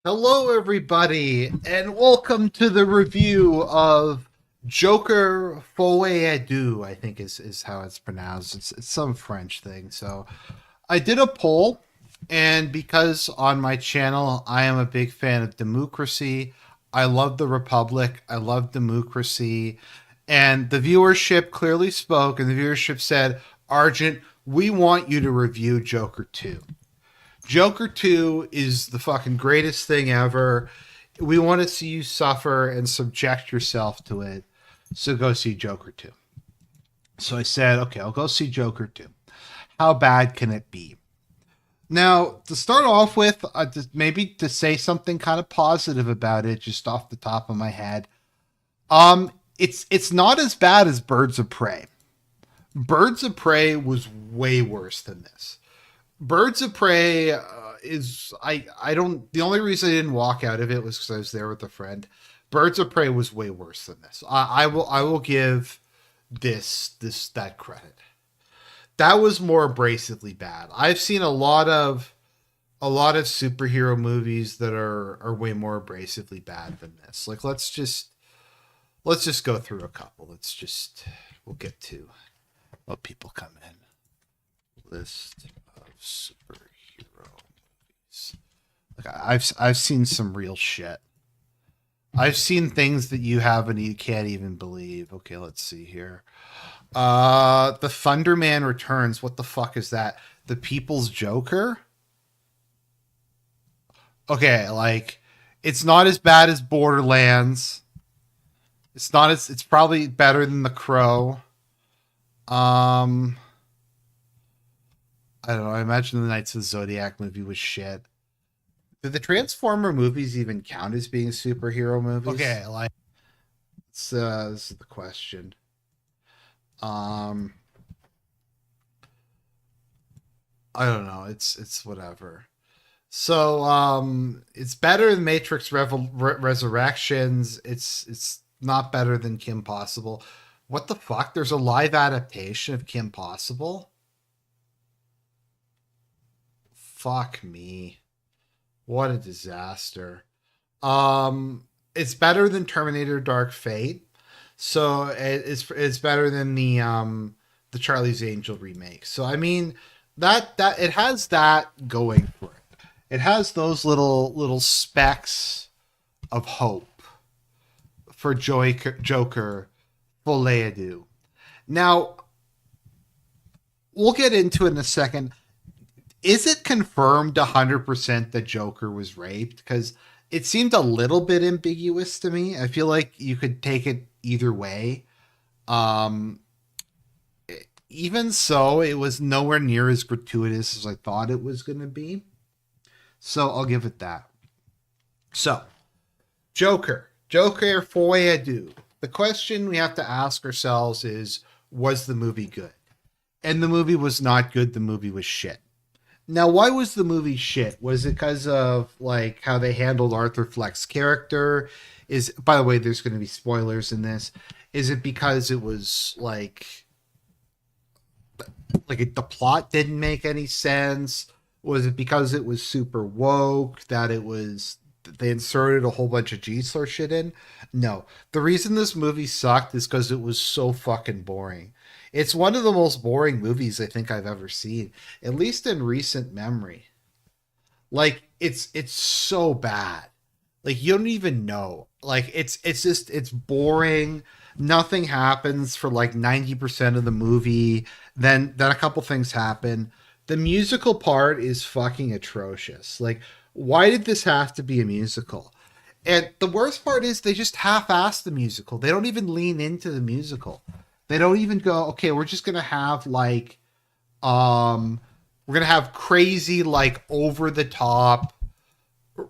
Hello, everybody, and welcome to the review of Joker Folie Deux, I think is how it's pronounced. It's some French thing. So I did a poll, and because on my channel I am a big fan of democracy, I love the Republic, I love democracy, and the viewership clearly spoke, and the viewership said, Argent, we want you to review Joker 2. Joker 2 is the fucking greatest thing ever. We want to see you suffer and subject yourself to it. So go see Joker 2. So I said, okay, I'll go see Joker 2. How bad can it be? Now, to start off with, maybe to say something kind of positive about it, just off the top of my head, it's not as bad as Birds of Prey. Birds of Prey was way worse than this. Birds of Prey is I don't the only reason I didn't walk out of it was because I was there with a friend. Birds of Prey was way worse than this. I will give that credit. That was more abrasively bad. I've seen a lot of superhero movies that are way more abrasively bad than this. Like let's just go through a couple. We'll get to what people come in. List of superhero movies. Like I've seen some real shit. I've seen things that you can't even believe. Okay, let's see here. The Thunderman Returns. What the fuck is that? The People's Joker? Okay, like it's not as bad as Borderlands. It's probably better than The Crow. Um I don't know. I imagine the Knights of the Zodiac movie was shit. Do the Transformer movies even count as being superhero movies? Okay, like this is the question. Um, I don't know. It's whatever. So it's better than Resurrections. It's not better than Kim Possible. What the fuck? There's a live adaptation of Kim Possible. Fuck me. What a disaster. It's better than Terminator Dark Fate. So it's better than the Charlie's Angel remake. So I mean that it has that going for it. It has those little specks of hope for Joker Folie Deux. Now we'll get into it in a second. Is it confirmed 100% that Joker was raped? Because it seemed a little bit ambiguous to me. I feel like you could take it either way. Um, Even so, it was nowhere near as gratuitous as I thought it was going to be. So I'll give it that. So, Joker Folie Deux. The question we have to ask ourselves is, was the movie good? And the movie was not good. The movie was shit. Now, why was the movie shit? Was it because of like how they handled Arthur Fleck's character? Is By the way, there's going to be spoilers in this. Is it because it was the plot didn't make any sense? Was it because it was super woke that they inserted a whole bunch of G-slur shit in? No. The reason this movie sucked is because it was so fucking boring. It's one of the most boring movies I think I've ever seen, at least in recent memory. Like it's so bad. Like you don't even know. Like it's boring. Nothing happens for like 90% of the movie. Then a couple things happen. The musical part is fucking atrocious. Like why did this have to be a musical? And the worst part is they just half-ass the musical. They don't even lean into the musical. They don't even go, okay, we're just gonna have um we're gonna have crazy, like over the top,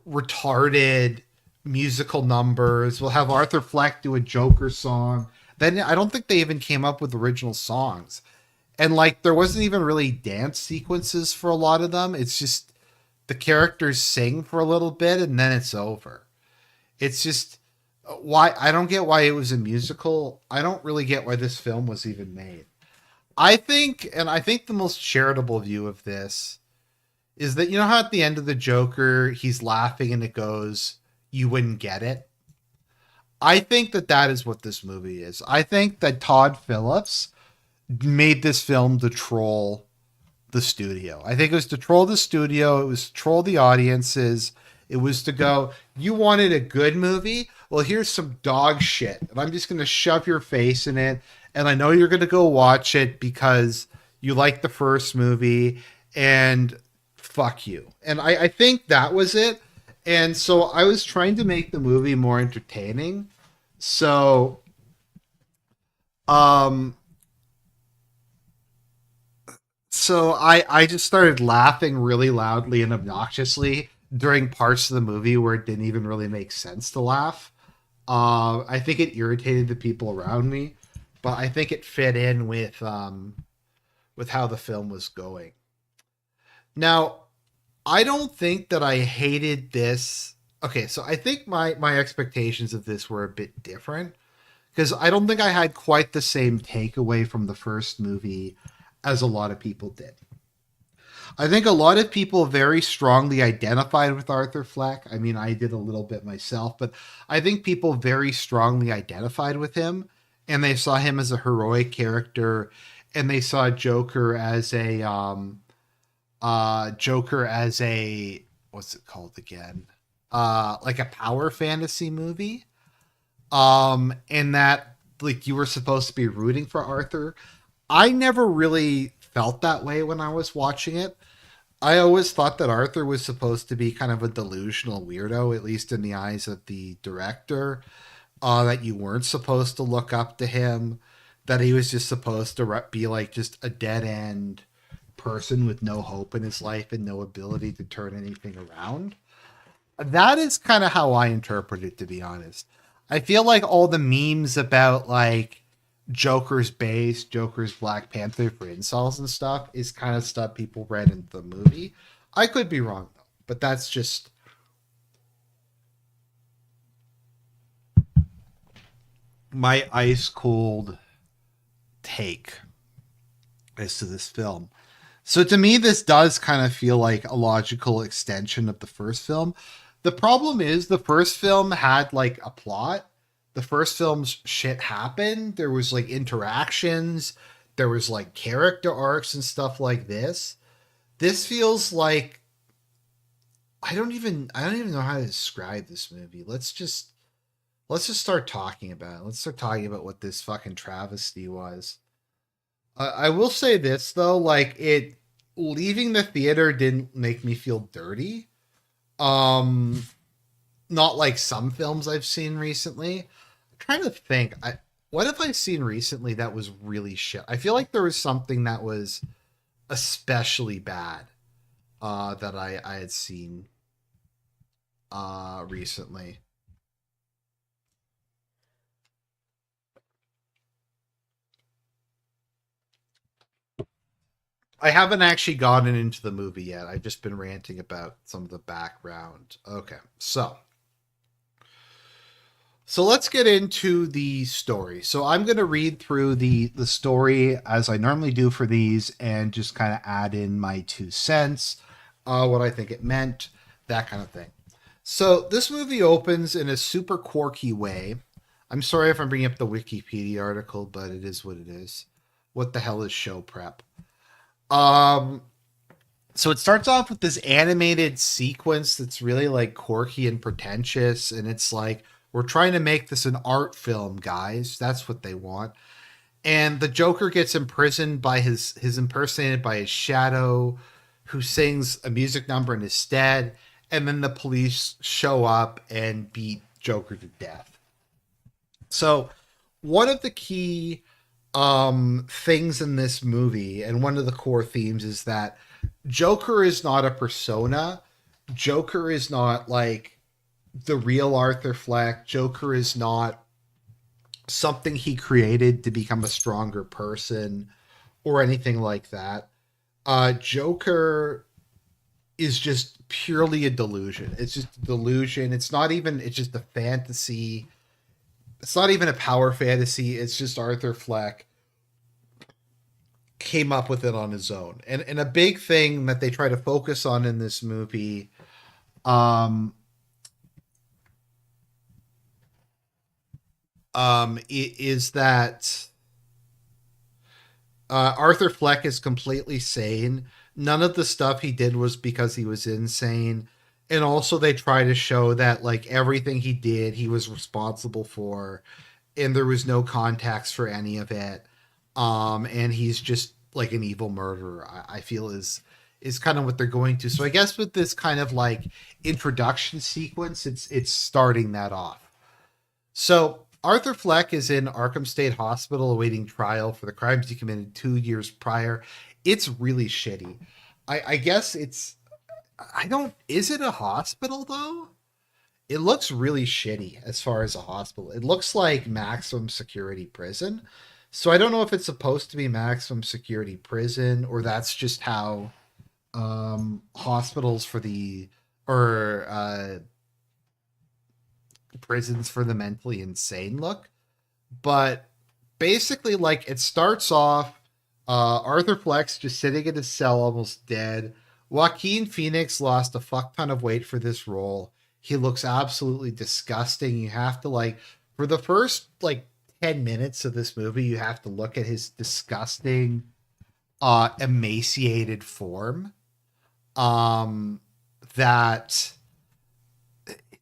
retarded musical numbers. We'll have Arthur Fleck do a Joker song. Then I don't think they even came up with original songs. And like there wasn't even really dance sequences for a lot of them. It's just the characters sing for a little bit and then it's over. It's just why I don't get why it was a musical. I don't really get why this film was even made. I think the most charitable view of this is that, you know how at the end of the Joker he's laughing and it goes, "You wouldn't get it." I think that that is what this movie is. I think that Todd Phillips made this film to troll the studio. I think it was to troll the studio. It was to troll the audiences. It was to go, you wanted a good movie? Well, here's some dog shit. And I'm just going to shove your face in it. And I know you're going to go watch it because you like the first movie and fuck you. And I think that was it. And so I was trying to make the movie more entertaining. So, um, so I just started laughing really loudly and obnoxiously during parts of the movie where it didn't even really make sense to laugh. I think it irritated the people around me, but I think it fit in with how the film was going. Now, I don't think that I hated this. Okay, so I think my expectations of this were a bit different because I don't think I had quite the same takeaway from the first movie as a lot of people did. I think a lot of people very strongly identified with Arthur Fleck. I mean, I did a little bit myself, but I think people very strongly identified with him and they saw him as a heroic character and they saw Joker as a what's it called again? Like a power fantasy movie. And that like you were supposed to be rooting for Arthur. I never really felt that way when I was watching it. I always thought that Arthur was supposed to be kind of a delusional weirdo, at least in the eyes of the director. That you weren't supposed to look up to him. That he was just supposed to be like just a dead end person with no hope in his life and no ability to turn anything around. That is kind of how I interpret it, to be honest. I feel like all the memes about like Joker's base, Joker's Black Panther for incels and stuff is kind of stuff people read into the movie. I could be wrong though, but that's just my ice cold take as to this film. So to me, this does kind of feel like a logical extension of the first film. The problem is the first film had like a plot. The first film's shit happened. There was like interactions. There was like character arcs and stuff like this. This feels like I don't even know how to describe this movie. Let's just start talking about it. Let's start talking about what this fucking travesty was. I will say this though, like it leaving the theater didn't make me feel dirty. Um, Not like some films I've seen recently. I'm trying to think. What have I seen recently that was really shit? I feel like there was something that was especially bad that I had seen recently. I haven't actually gotten into the movie yet. I've just been ranting about some of the background. Okay, so let's get into the story. So I'm going to read through the story as I normally do for these and just kind of add in my 2 cents, what I think it meant, that kind of thing. So this movie opens in a super quirky way. I'm sorry if I'm bringing up the Wikipedia article, but it is what it is. What the hell is show prep? Um, so it starts off with this animated sequence that's really like quirky and pretentious, and it's like we're trying to make this an art film, guys. That's what they want. And the Joker gets imprisoned by his impersonated by his shadow, who sings a music number in his stead, and then the police show up and beat Joker to death. So one of the key things in this movie and one of the core themes is that Joker is not a persona. Joker is not like the real Arthur Fleck. Joker is not something he created to become a stronger person or anything like that. Joker is just purely a delusion. It's just a delusion. It's just a fantasy. It's not even a power fantasy. It's just Arthur Fleck came up with it on his own. And a big thing that they try to focus on in this movie um is that Arthur Fleck is completely sane. None of the stuff he did was because he was insane. And also they try to show that like everything he did he was responsible for, and there was no context for any of it. And he's just like an evil murderer. I feel is kind of what they're going to. So I guess with this kind of like introduction sequence, it's starting that off. So Arthur Fleck is in Arkham State Hospital awaiting trial for the crimes he committed 2 years prior. It's really shitty. I guess it's I don't is it a hospital though? It looks really shitty as far as a hospital. It looks like maximum security prison. So I don't know if it's supposed to be maximum security prison or that's just how hospitals for the or prisons for the mentally insane look. But basically, like it starts off, Arthur Fleck's just sitting in his cell, almost dead. Joaquin Phoenix lost a fuck ton of weight for this role. He looks absolutely disgusting. You have to like for the first like 10 minutes of this movie, you have to look at his disgusting, emaciated form. Um, that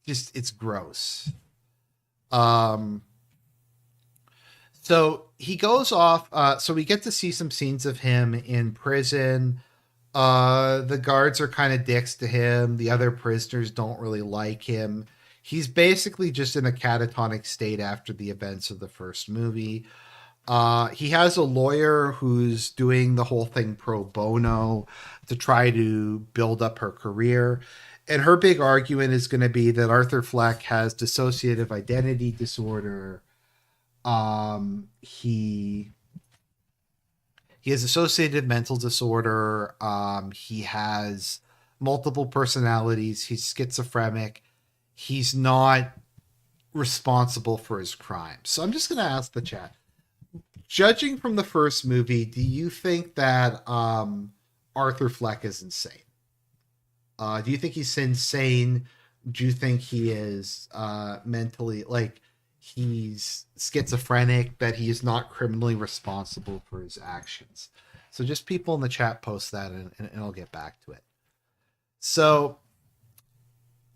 just it's gross. Um, So he goes off. So we get to see some scenes of him in prison. The guards are kind of dicks to him. The other prisoners don't really like him. He's basically just in a catatonic state after the events of the first movie. He has a lawyer who's doing the whole thing pro bono to try to build up her career. And her big argument is going to be that Arthur Fleck has dissociative identity disorder. He has associated mental disorder. He has multiple personalities. He's schizophrenic. He's not responsible for his crimes. So I'm just going to ask the chat. Judging from the first movie, do you think that Arthur Fleck is insane? Do you think he's insane? Do you think he is mentally like he's schizophrenic, that he is not criminally responsible for his actions? So just people in the chat post that and I'll get back to it. So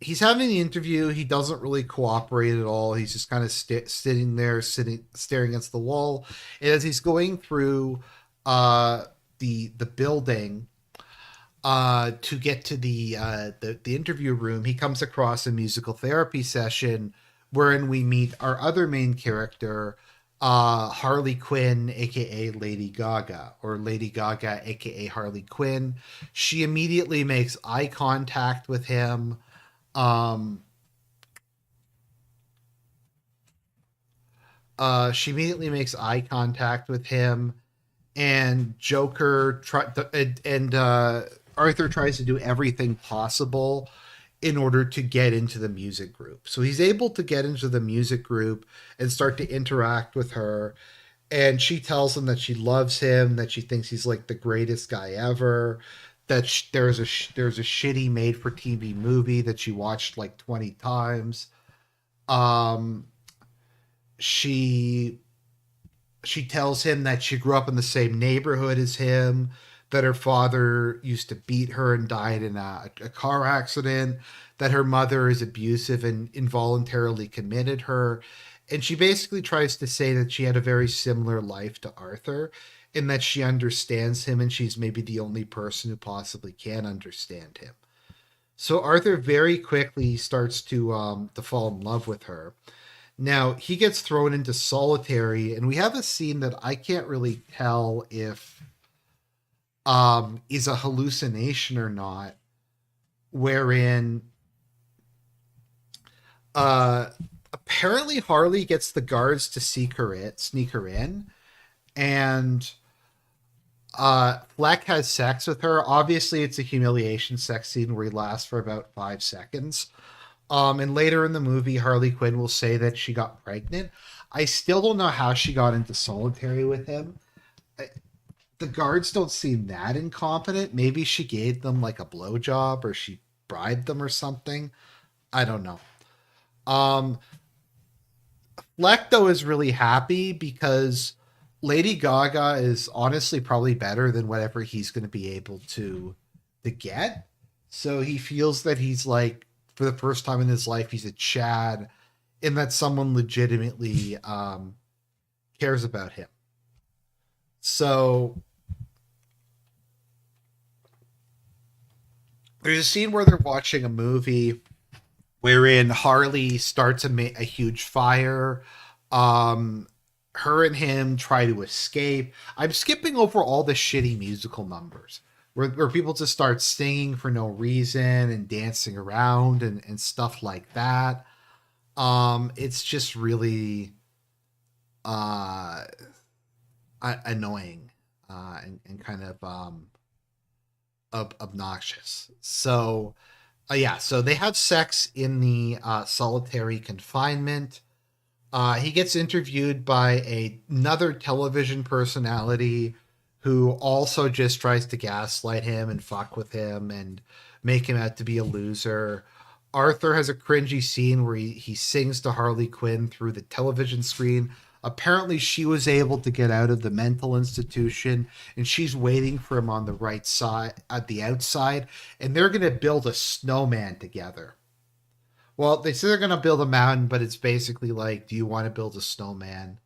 he's having the interview. He doesn't really cooperate at all. He's just kind of sitting there, staring against the wall. And as he's going through the building to get to the interview room, he comes across a musical therapy session wherein we meet our other main character, Harley Quinn, aka Lady Gaga, or Lady Gaga, aka Harley Quinn. She immediately makes eye contact with him. She immediately makes eye contact with him, and Arthur tries to do everything possible in order to get into the music group. So he's able to get into the music group and start to interact with her. And she tells him that she loves him, that she thinks he's like the greatest guy ever, that there's a shitty made for TV movie that she watched like 20 times. Um, she she tells him that she grew up in the same neighborhood as him, that her father used to beat her and died in a car accident, that her mother is abusive and involuntarily committed her. And she basically tries to say that she had a very similar life to Arthur, and that she understands him and she's maybe the only person who possibly can understand him. So Arthur very quickly starts to fall in love with her. Now he gets thrown into solitary, and we have a scene that I can't really tell if is a hallucination or not, wherein uh, apparently Harley gets the guards to sneak her in, and Fleck has sex with her. Obviously, it's a humiliation sex scene where he lasts for about 5 seconds. And later in the movie, Harley Quinn will say that she got pregnant. I still don't know how she got into solitary with him. the guards don't seem that incompetent. Maybe she gave them like a blowjob or she bribed them or something. I don't know. Um, Fleck though is really happy because Lady Gaga is honestly probably better than whatever he's going to be able to get. So he feels that he's like for the first time in his life he's a Chad, and that someone legitimately cares about him. So there's a scene where they're watching a movie wherein Harley starts a huge fire. Um, Her and him try to escape. I'm skipping over all the shitty musical numbers where people just start singing for no reason and dancing around and stuff like that. It's just really uh, annoying and kind of obnoxious. So yeah, so they have sex in the solitary confinement. He gets interviewed by another television personality who also just tries to gaslight him and fuck with him and make him out to be a loser. Arthur has a cringy scene where he sings to Harley Quinn through the television screen. Apparently, she was able to get out of the mental institution and she's waiting for him on the right side, at the outside, and they're going to build a snowman together. Well, they say they're going to build a mountain, but it's basically like, do you want to build a snowman?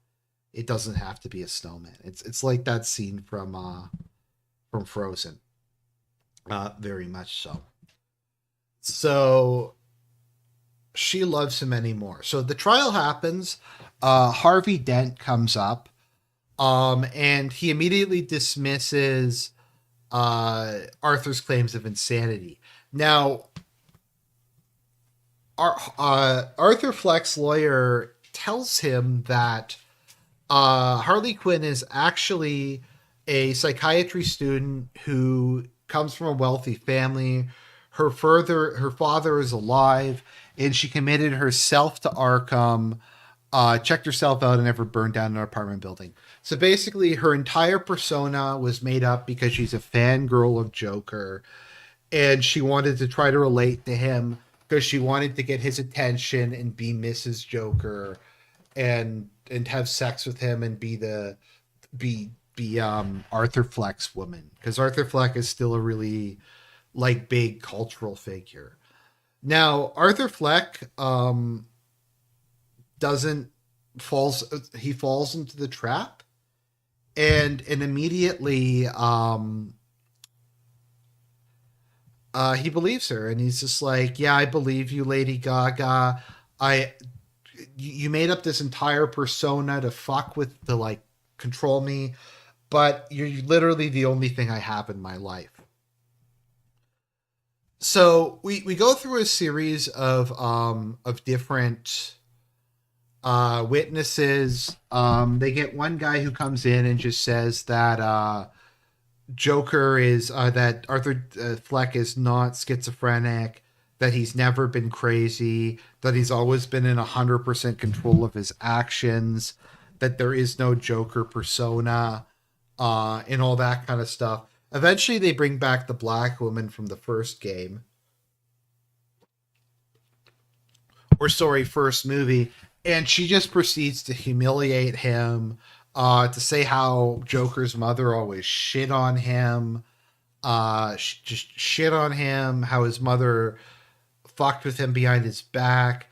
It doesn't have to be a snowman. It's like that scene from Frozen, very much so. So she loves him anymore. So the trial happens. Harvey Dent comes up, and he immediately dismisses Arthur's claims of insanity. Now, Arthur Fleck's lawyer tells him that Harley Quinn is actually a psychiatry student who comes from a wealthy family. Her father is alive, and she committed herself to Arkham, checked herself out, and never burned down an apartment building. So basically, her entire persona was made up because she's a fangirl of Joker, and she wanted to try to relate to him because she wanted to get his attention and be Mrs. Joker and have sex with him and be Arthur Fleck's woman, because Arthur Fleck is still a really like big cultural figure. Now Arthur Fleck doesn't falls he falls into the trap, and immediately he believes her, and he's just like, yeah, I believe you, Lady Gaga. I You made up this entire persona to fuck with, to like control me, but you're literally the only thing I have in my life. So we go through a series of different witnesses. They get one guy who comes in and just says that Joker is that Arthur Fleck is not schizophrenic, that he's never been crazy, that he's always been in 100% control of his actions, that there is no Joker persona, and all that kind of stuff. Eventually, they bring back the black woman from the first game, or sorry, first movie, and she just proceeds to humiliate him, to say how Joker's mother always shit on him, just shit on him, how his mother fucked with him behind his back.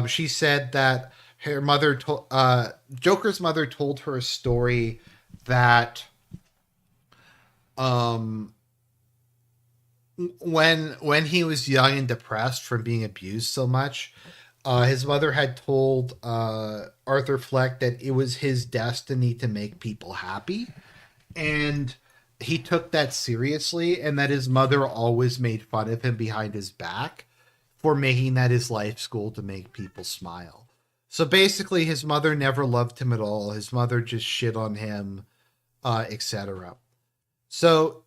She said that her mother told Joker's mother told her a story that um, when he was young and depressed from being abused so much, his mother had told Arthur Fleck that it was his destiny to make people happy, and he took that seriously, and that his mother always made fun of him behind his back for making that his life's goal to make people smile. So basically, his mother never loved him at all. His mother just shit on him, etc. So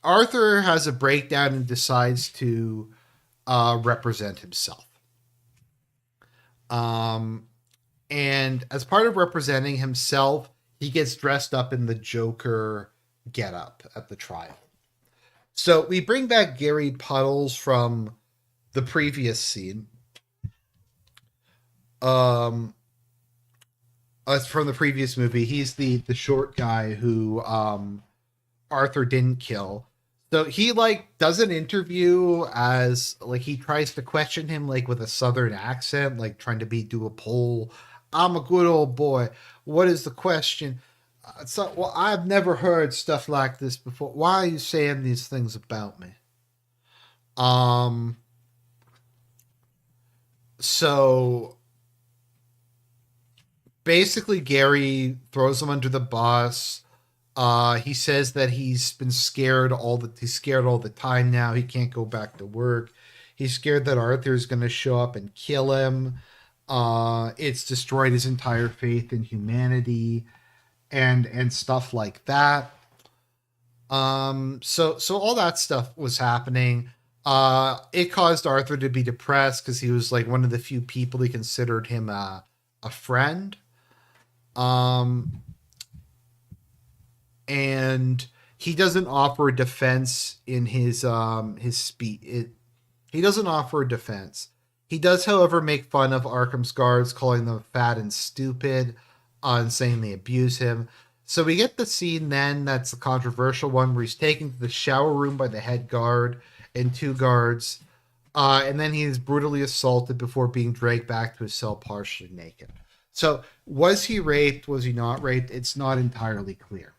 Arthur has a breakdown and decides to represent himself. Um, and as part of representing himself, he gets dressed up in the Joker get up at the trial. So we bring back Gary Puddles from the previous scene. Um, from the previous movie, he's the short guy who Arthur didn't kill. So he like does an interview as like he tries to question him like with a southern accent, like trying to do a poll. I'm a good old boy. What is the question? So, well, I've never heard stuff like this before. Why are you saying these things about me? Um, so basically, Gary throws him under the bus. He says that he's scared all the time now. He can't go back to work. He's scared that Arthur's going to show up and kill him. It's destroyed his entire faith in humanity and stuff like that. So all that stuff was happening. It caused Arthur to be depressed because he was like one of the few people he considered him a friend. Um, and he doesn't offer a defense in his speech. He doesn't offer a defense. He does, however, make fun of Arkham's guards, calling them fat and stupid, and saying they abuse him. So we get the scene then that's the controversial one where he's taken to the shower room by the head guard and two guards, and then he is brutally assaulted before being dragged back to his cell partially naked. So was he raped? Was he not raped? It's not entirely clear,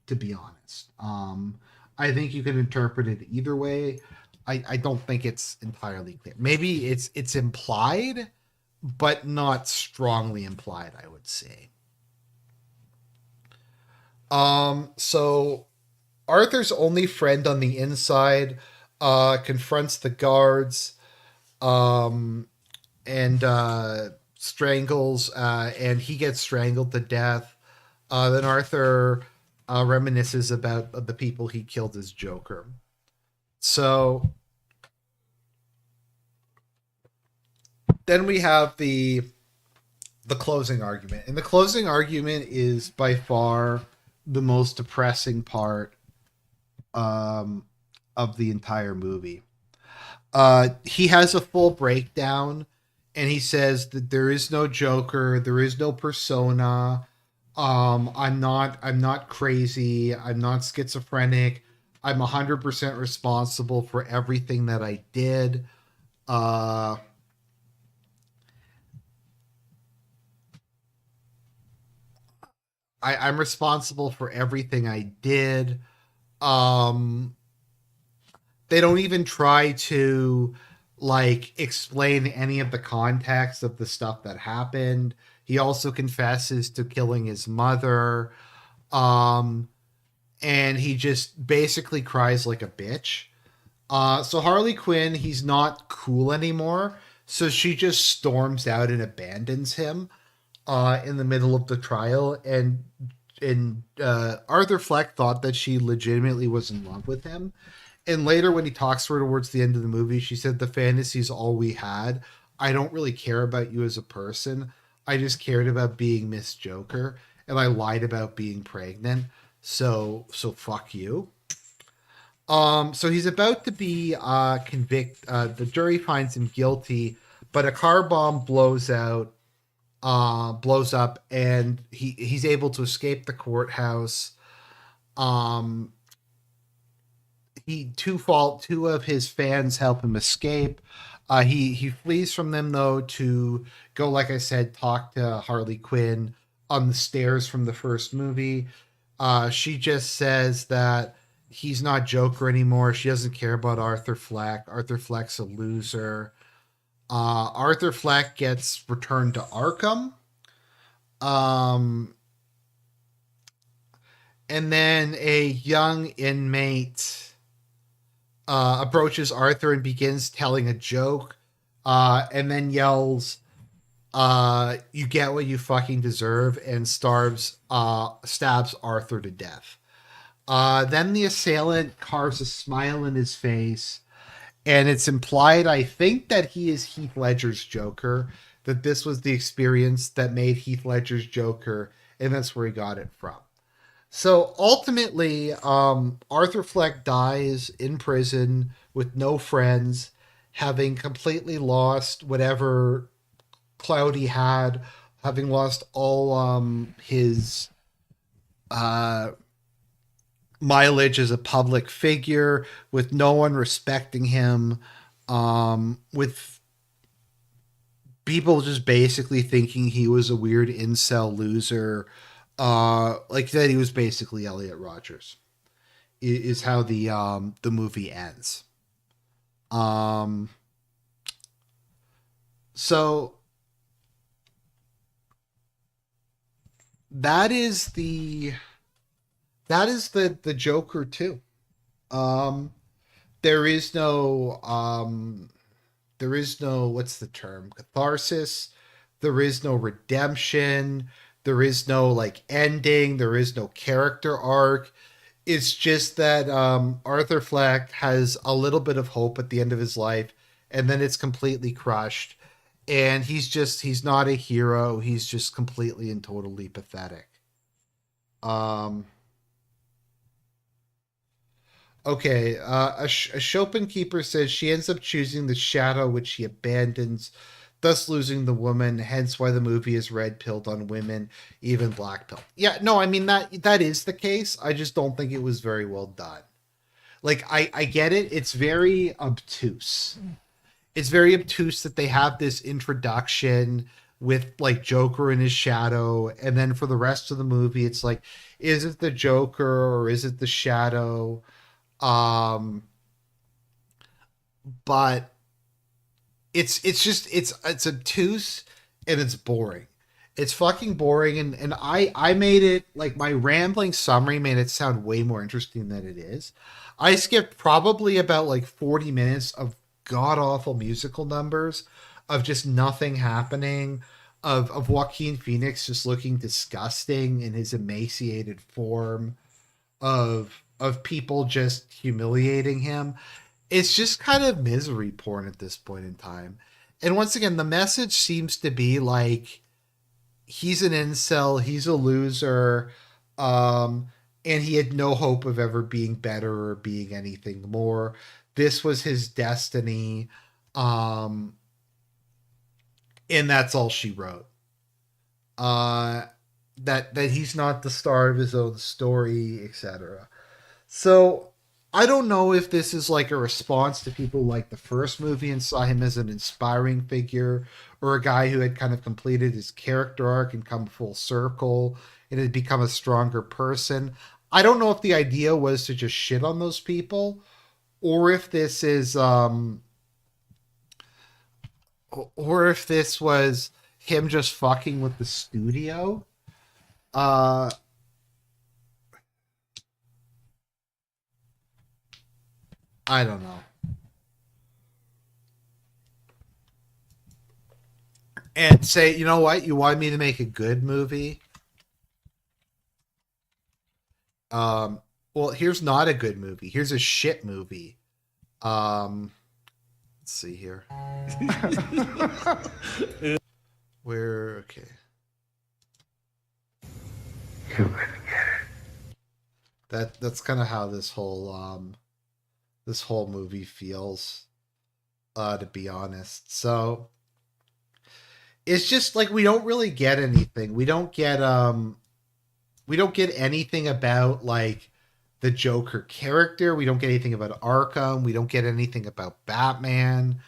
to be honest. I think you can interpret it either way. I don't think it's entirely clear. Maybe it's implied, but not strongly implied, I would say. So Arthur's only friend on the inside confronts the guards um, and strangles, and he gets strangled to death. Then Arthur reminisces about the people he killed as Joker. So then we have the closing argument, and the closing argument is by far the most depressing part um, of the entire movie. He has a full breakdown, and he says that there is no Joker, there is no persona. I'm not crazy. I'm not schizophrenic. I'm 100% responsible for everything that I did. Uh, I'm responsible for everything I did. Um, they don't even try to like explain any of the context of the stuff that happened. He also confesses to killing his mother. Um, and he just basically cries like a bitch. So Harley Quinn, he's not cool anymore. So she just storms out and abandons him in the middle of the trial. And Arthur Fleck thought that she legitimately was in love with him. And later, when he talks to her towards the end of the movie, she said, "The fantasy's all we had. I don't really care about you as a person. I just cared about being Miss Joker, and I lied about being pregnant. So fuck you." So he's about to be convicted. The jury finds him guilty, but a car bomb blows up, and he's able to escape the courthouse. Um, two of his fans help him escape. He flees from them though to go, like I said, talk to Harley Quinn on the stairs from the first movie. She just says that he's not Joker anymore. She doesn't care about Arthur Fleck. Arthur Fleck's a loser. Arthur Fleck gets returned to Arkham. Um, and then a young inmate approaches Arthur and begins telling a joke, and then yells, "You get what you fucking deserve," and stabs Arthur to death. Then the assailant carves a smile in his face, and it's implied, I think, that he is Heath Ledger's Joker, that this was the experience that made Heath Ledger's Joker, and that's where he got it from. So ultimately, Arthur Fleck dies in prison with no friends, having completely lost whatever clout he had, having lost all his uh, mileage as a public figure, with no one respecting him, with people just basically thinking he was a weird incel loser. Like that, he was basically Elliot Rogers. Is how the movie ends. Um, so that is the Joker too. Um, there is no there is no, what's the term, catharsis. There is no redemption. There is no like ending. There is no character arc. It's just that Arthur Fleck has a little bit of hope at the end of his life, and then it's completely crushed. And he's not a hero. He's just completely and totally pathetic. Um, okay, a Chopin keeper says she ends up choosing the shadow which she abandons, thus losing the woman. Hence, why the movie is red pilled on women, even black pilled. Yeah, no, I mean that is the case. I just don't think it was very well done. Like I get it. It's very obtuse. It's very obtuse that they have this introduction with like Joker in his shadow, and then for the rest of the movie, it's like, is it the Joker or is it the shadow? Um, but it's obtuse and it's boring. It's fucking boring, and I made it like my rambling summary made it sound way more interesting than it is. I skipped probably about like 40 minutes of god awful musical numbers of just nothing happening, of Joaquin Phoenix just looking disgusting in his emaciated form, of people just humiliating him. It's just kind of misery porn at this point in time. And once again, the message seems to be like he's an incel, he's a loser, um, and he had no hope of ever being better or being anything more. This was his destiny, um, and that's all she wrote. Uh, that he's not the star of his own story, etc. So I don't know if this is like a response to people like the first movie and saw him as an inspiring figure, or a guy who had kind of completed his character arc and come full circle and had become a stronger person. I don't know if the idea was to just shit on those people, or if this is or if this was him just fucking with the studio. Uh I don't know. And say, you know what, you want me to make a good movie? Um, well, here's not a good movie. Here's a shit movie. Um, let's see here. Where okay. That's kind of how this whole movie feels, to be honest. So it's just like we don't really get anything. We don't get anything about like the Joker character. We don't get anything about Arkham. We don't get anything about Batman.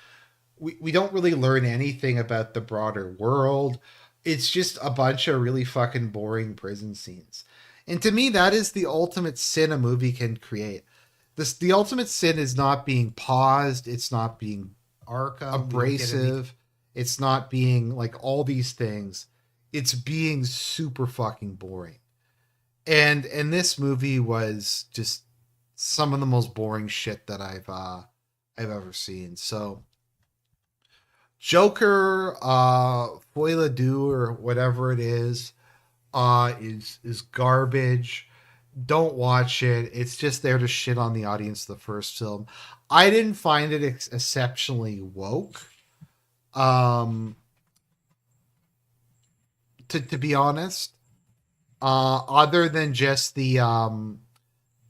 We don't really learn anything about the broader world. It's just a bunch of really fucking boring prison scenes. And to me, that is the ultimate sin a movie can create. The ultimate sin is not being paused. It's not being Arkham. abrasive. It's not being like all these things. It's being super fucking boring. And this movie was just some of the most boring shit that I've ever seen. So Joker, Folie Deux or whatever it is garbage. Don't watch it. It's just there to shit on the audience of the first film. I didn't find it exceptionally woke. Um, to be honest, other than just the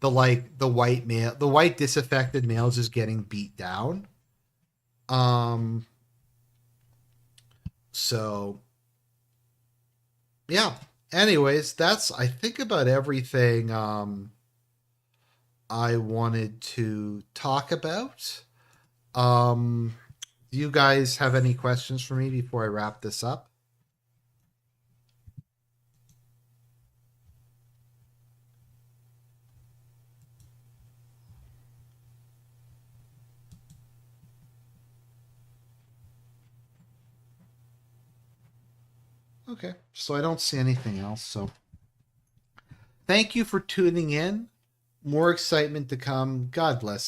white male, the white disaffected males just getting beat down. Um, so yeah. Anyways, that's I think about everything I wanted to talk about. Do you guys have any questions for me before I wrap this up? Okay, so I don't see anything else. So thank you for tuning in. More excitement to come. God bless